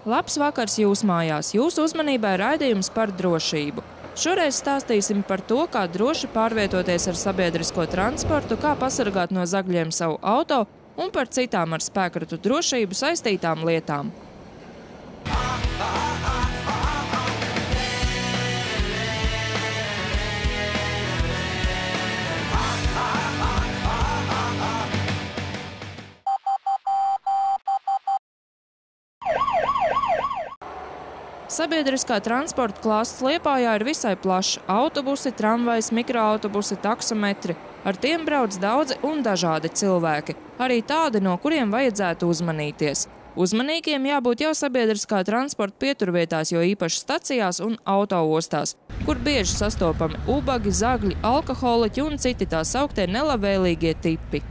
Labs vakars jūs mājās. Jūsu uzmanībai raidījums par drošību. Šoreiz stāstīsim par to, kā droši pārvietoties ar sabiedrisko transportu, kā pasargāt no zagļiem savu auto un par citām ar spēkratu drošību saistītām lietām. Sabiedriskā transporta klāsts Liepājā ir visai plašs – autobusi, tramvajs, mikroautobusi, taksometri. Ar tiem brauc daudzi un dažādi cilvēki, arī tādi, no kuriem vajadzētu uzmanīties. Uzmanīgiem jābūt jau sabiedriskā transporta pieturvietās, jo īpaši stacijās un autoostās, kur bieži sastopami ubagi, zagļi, alkoholiķi un citi tā sauktie nelabvēlīgie tipi.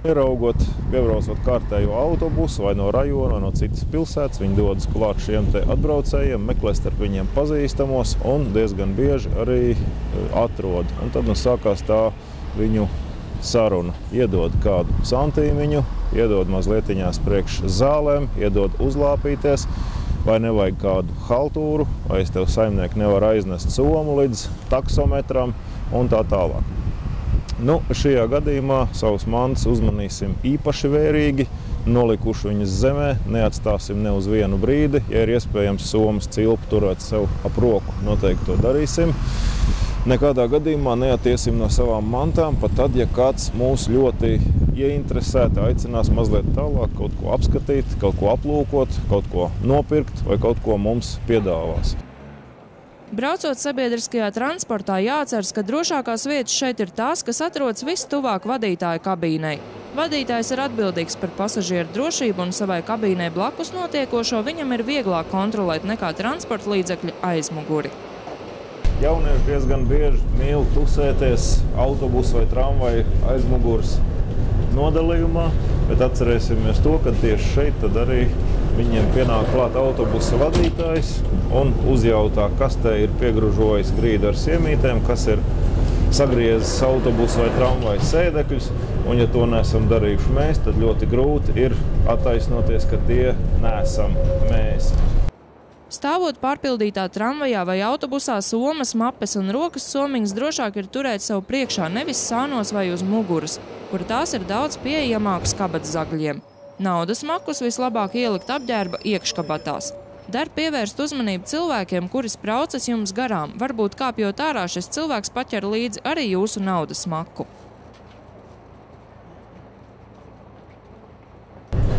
Ieraugot, piebraucot kārtējo autobusu vai no rajona, vai no citas pilsētas, viņi dodas klāt šiem te atbraucējiem, meklē starp viņiem pazīstamos un diezgan bieži arī atrod. Un tad sākās tā viņu saruna. Iedod kādu santīmiņu, iedod mazlietiņās priekš zālēm, iedod uzlāpīties, vai nevajag kādu haltūru, vai es tev saimnieku nevaru aiznest somu līdz taksometram un tā tālāk. Šajā gadījumā savus mantas uzmanīsim īpaši vērīgi, nolikuši viņas zemē, neatstāsim ne uz vienu brīdi. Ja ir iespējams somas cilpu turēt sev ap roku, noteikti to darīsim. Nekādā gadījumā neatiesim no savām mantām, pat tad, ja kāds mūs ļoti ieinteresēti aicinās mazliet tālāk kaut ko apskatīt, kaut ko aplūkot, kaut ko nopirkt vai kaut ko mums piedāvās. Braucot sabiedriskajā transportā, jāatceras, ka drošākās vietas šeit ir tās, kas atrodas vistuvāk vadītāja kabīnei. Vadītājs ir atbildīgs par pasažieru drošību un savai kabīnei blakus notiekošo viņam ir vieglāk kontrolēt nekā transporta līdzekļa aizmuguri. Jaunieši diezgan bieži mīl tusēties autobusu vai tramvaju aizmugures nodalījumā, bet atcerēsimies to, ka tieši šeit tad arī viņiem pienāk klāt autobusa vadītājs un uzjautā, kas te ir piegružojis grīdu ar siemītēm, kas ir sagriezis autobusu vai tramvaju sēdekļus, un ja to neesam darījuši mēs, tad ļoti grūti ir attaisnoties, ka tie neesam mēs. Stāvot pārpildītā tramvajā vai autobusā, somas, mapes un rokas somiņas drošāk ir turēt sev priekšā, nevis sānos vai uz muguras, kur tās ir daudz pieejamākas kabatzagļiem. Naudas makus vislabāk ielikt apģērba iekškabatās. Der pievērst uzmanību cilvēkiem, kuri spraucas jums garām. Varbūt kāpjot ārā šis cilvēks paķer līdzi arī jūsu naudas maku.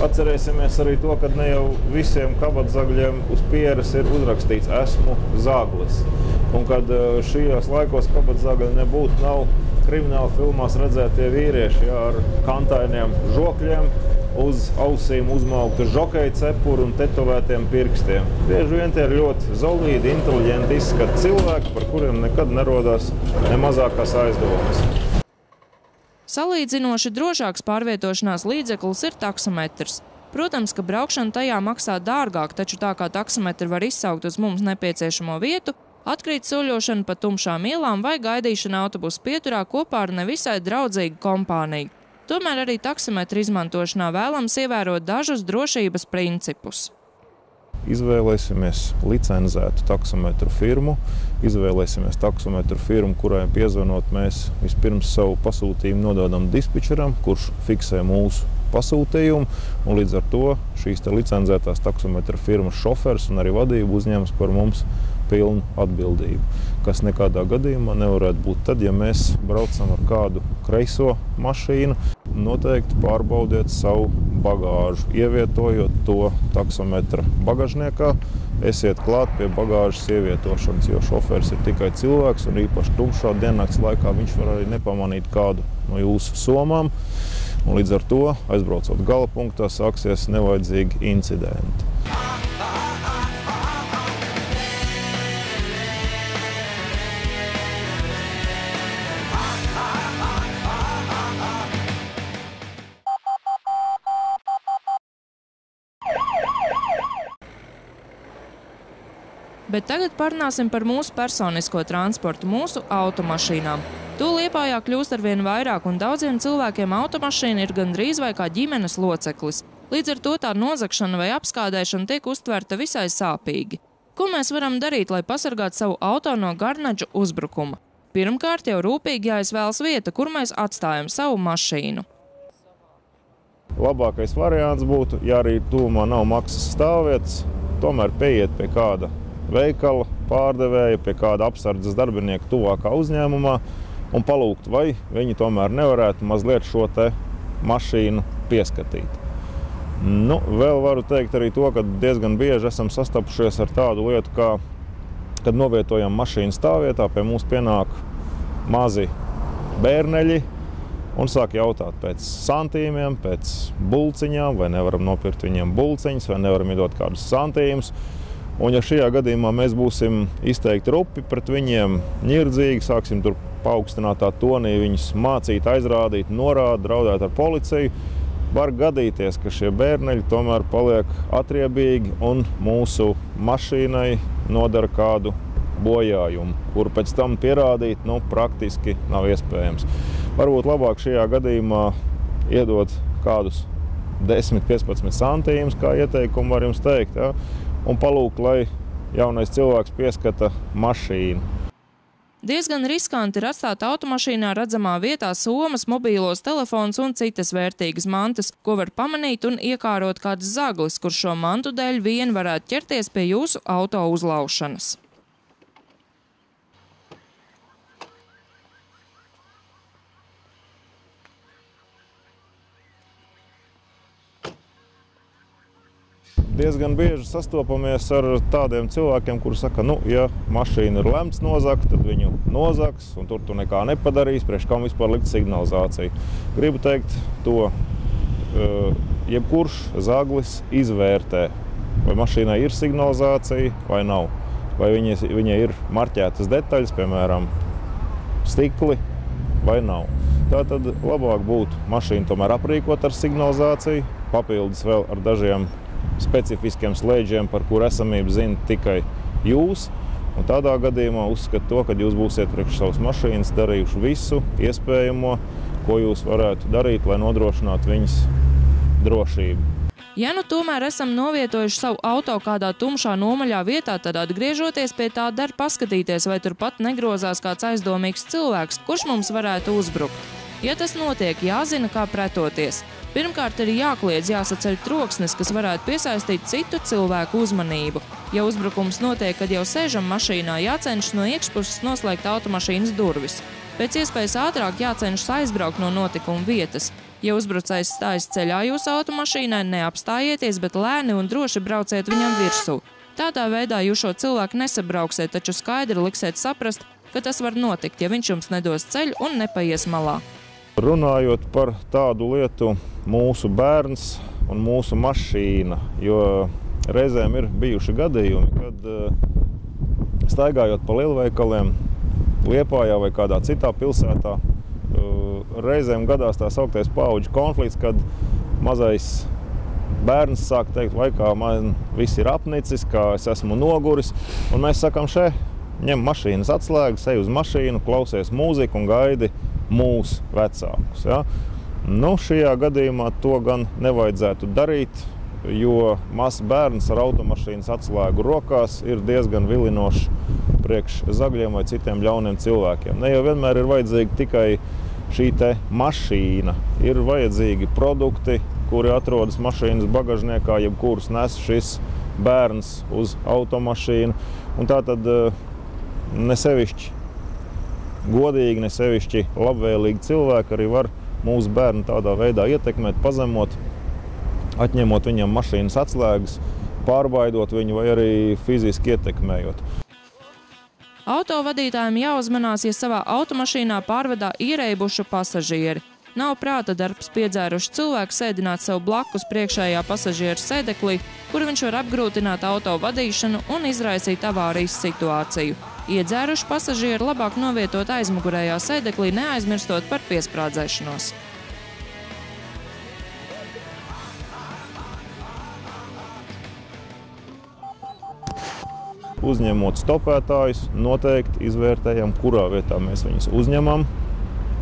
Atcerēsimies arī to, ka ne jau visiem kabatzagļiem uz pieres ir uzrakstīts esmu zaglis. Un kad šajos laikos kabatzagļi nebūtu nav krimināla filmās redzētie vīrieši ar kantainiem žokļiem, uz ausīm uzmaukta žokeja cepura un tetovētiem pirkstiem. Bieži vien tie ir ļoti zolīdi, inteliģenti izskati cilvēki, par kuriem nekad nerodās ne mazākās aizdomas. Salīdzinoši drošāks pārvietošanās līdzeklis ir taksometrs. Protams, ka braukšana tajā maksā dārgāk, taču tā kā taksometri var izsaukt uz mums nepieciešamo vietu, atkrīt soļošana pa tumšām ielām vai gaidīšana autobusu pieturā kopā ar nevisai draudzīgu kompāniju. Tomēr arī taksometru izmantošanā vēlams ievērot dažus drošības principus. Izvēlēsimies licencētu taksometru firmu, izvēlēsimies taksometru firmu, kurai piezvanot mēs vispirms savu pasūtījumu nododam dispečeram, kurš fiksē mūsu pasūtījumu, un līdz ar to šīs licencētās taksometru firmas šofers un arī vadība uzņemas par mums pilnu atbildību, kas nekādā gadījumā nevarētu būt tad, ja mēs braucam ar kādu kreiso mašīnu. Noteikti pārbaudiet savu bagāžu, ievietojot to taksometra bagažniekā, esiet klāt pie bagāžas ievietošanas, jo šofers ir tikai cilvēks un īpaši tumšā diennakts laikā viņš var arī nepamanīt kādu no jūsu somām, un līdz ar to, aizbraucot gala punktā, sāksies nevajadzīgi incidenti. Bet tagad parunāsim par mūsu personisko transportu, mūsu automašīnām. To Liepājā kļūst arvien vairāk, un daudziem cilvēkiem automašīna ir gandrīz vai kā ģimenes loceklis. Līdz ar to tā nozagšana vai apskādēšana tiek uztverta visai sāpīgi. Ko mēs varam darīt, lai pasargātu savu auto no garnaģu uzbrukuma? Pirmkārt jau rūpīgi jāizvēlas vieta, kur mēs atstājam savu mašīnu. Labākais variants būtu, ja arī tuvumā nav maksas stāvvietas, tomēr pieiet pie kāda veikala pārdevēja, pie kāda apsardzes darbinieka tuvākā uzņēmumā un palūgt, vai viņi tomēr nevarētu mazliet šo te mašīnu pieskatīt. Vēl varu teikt arī to, ka diezgan bieži esam sastapušies ar tādu lietu, kā, kad novietojam mašīnu stāvvietā, pie mums pienāk mazi bērneļi un sāk jautāt pēc santīmiem, pēc bulciņām, vai nevaram nopirkt viņiem bulciņas, vai nevaram iedot kādus santīmus. Un ja šajā gadījumā mēs būsim izteikti rupi pret viņiem, ņirdzīgi, sāksim tur paaugstinātā tonī viņus mācīt, aizrādīt, norādīt, draudēt ar policiju, var gadīties, ka šie bērneļi tomēr paliek atriebīgi un mūsu mašīnai nodara kādu bojājumu, kuru pēc tam pierādīt praktiski nav iespējams. Varbūt labāk šajā gadījumā iedot kādus 10-15 santīmus, kā ieteikumu var jums teikt, ja? Un palūgt, lai jaunais cilvēks pieskata mašīnu. Diezgan riskanti ir atstāt automašīnā redzamā vietā somas, mobīlos telefons un citas vērtīgas mantas, ko var pamanīt un iekārot kāds zaglis, kurš šo mantu dēļ vien varētu ķerties pie jūsu auto uzlaušanas. Diezgan bieži sastopamies ar tādiem cilvēkiem, kuri saka, ja mašīna ir lemts nozagt, tad viņu nozags, un tur tu nekā nepadarīs, priekš kam vispār likt signalizāciju. Gribu teikt to, jebkurš zaglis izvērtē, vai mašīnai ir signalizācija vai nav. Vai viņai ir marķētas detaļas, piemēram, stikli vai nav. Tātad labāk būtu mašīnu tomēr aprīkot ar signalizāciju, papildus vēl ar dažiem specifiskiem slēdžiem, par kur esamību zina tikai jūs. Un tādā gadījumā uzskat to, ka jūs būsiet priekš savas mašīnas darījuši visu iespējamo, ko jūs varētu darīt, lai nodrošinātu viņas drošību. Ja tomēr esam novietojuši savu auto kādā tumšā nomaļā vietā, tad atgriežoties pie tā der paskatīties, vai turpat negrozās kāds aizdomīgs cilvēks, kurš mums varētu uzbrukt. Ja tas notiek, jāzina, kā pretoties. Pirmkārt, ir jākliedz, jāsaceļ troksnis, kas varētu piesaistīt citu cilvēku uzmanību. Ja uzbrukums notiek, kad jau sēžam mašīnā, jācenšas no iekšpuses noslēgt automašīnas durvis. Pēc iespējas ātrāk jācenšas aizbraukt no notikuma vietas. Ja uzbrucējs stājas ceļā jūsu automašīnai, neapstājieties, bet lēni un droši brauciet viņam virsū. Tādā veidā jūs šo cilvēku nesabrauksiet, taču skaidri liksiet saprast, ka tas var notikt, ja viņš jums nedos ceļu un nepaies malā. Runājot par tādu lietu, mūsu bērns un mūsu mašīna, jo reizēm ir bijuši gadījumi, kad staigājot pa lielveikaliem Liepājā vai kādā citā pilsētā, reizēm gadās tā sauktais paudžu konflikts, kad mazais bērns sāk teikt, vai kā man viss ir apnicis, kā es esmu noguris, un mēs sakam ņem mašīnas atslēgas, ej uz mašīnu, klausies mūziku un gaidi mūsu vecākus. Ja? Šajā gadījumā to gan nevajadzētu darīt, jo mazs bērns ar automašīnas atslēgu rokās ir diezgan vilinošs priekš zagļiem vai citiem ļauniem cilvēkiem. Ne jau vienmēr ir vajadzīga tikai šī te mašīna. Ir vajadzīgi produkti, kuri atrodas mašīnas bagažniekā, jebkurus nes šis bērns uz automašīnu. Un tā tad ne sevišķi godīgi, ne sevišķi labvēlīgi cilvēki arī var mūsu bērnu tādā veidā ietekmēt, pazemot, atņemot viņam mašīnas atslēgas, pārbaidot viņu vai arī fiziski ietekmējot. Autovadītājiem jāuzmanās, ja savā automašīnā pārvadā ierēbušu pasažieri. Nav prāta darbs piedzēruši cilvēku sēdināt sev blakus priekšējā pasažieru sēdeklī, kur viņš var apgrūtināt auto vadīšanu un izraisīt avārijas situāciju. Iedzēruši pasažieri labāk novietot aizmugurējā sēdeklī, neaizmirstot par piesprādzēšanos. uzņemot stopētājus, noteikti izvērtējam, kurā vietā mēs viņus uzņemam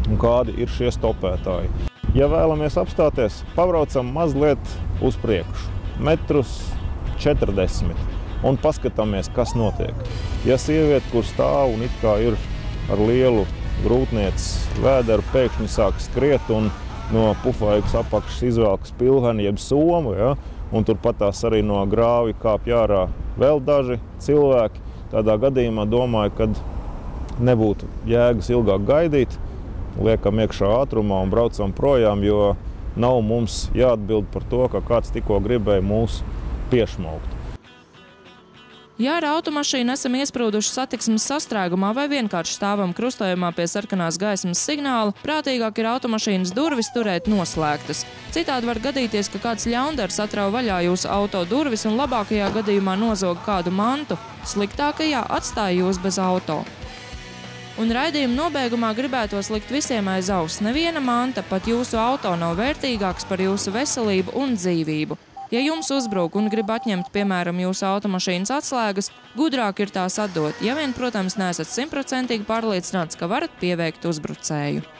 un kādi ir šie stopētāji. Ja vēlamies apstāties, pabraucam mazliet uz priekšu, 1,40 m, un paskatāmies, kas notiek. Ja sieviete, kur stāv un it kā ir ar lielu grūtnieces vēderu, pēkšņi sāk skriet un no pufaikas apakšas izvelkas pilheni jeb somu, ja? Un turpatās arī no grāvi kāpj ārā vēl daži cilvēki. Tādā gadījumā domāju, ka nebūtu jēgas ilgāk gaidīt, liekam iekšā ātrumā un braucam projām, jo nav mums jāatbild par to, ka kāds tikko gribēja mūs piešmaukt. Ja ar automašīnu esam iesprūduši satiksmes sastrēgumā vai vienkārši stāvam krustojumā pie sarkanās gaismas signāla, prātīgāk ir automašīnas durvis turēt noslēgtas. Citādi var gadīties, ka kāds ļaundars atrauj vaļā jūsu auto durvis un labākajā gadījumā nozog kādu mantu, sliktākajā atstāja jūs bez auto. Un raidījuma nobeigumā gribētos likt visiem aiz auss. Neviena manta, pat jūsu auto, nav vērtīgāks par jūsu veselību un dzīvību. Ja jums uzbruk un grib atņemt, piemēram, jūsu automašīnas atslēgas, gudrāk ir tās atdot, ja vien, protams, neesat 100% pārliecināts, ka varat pieveikt uzbrucēju.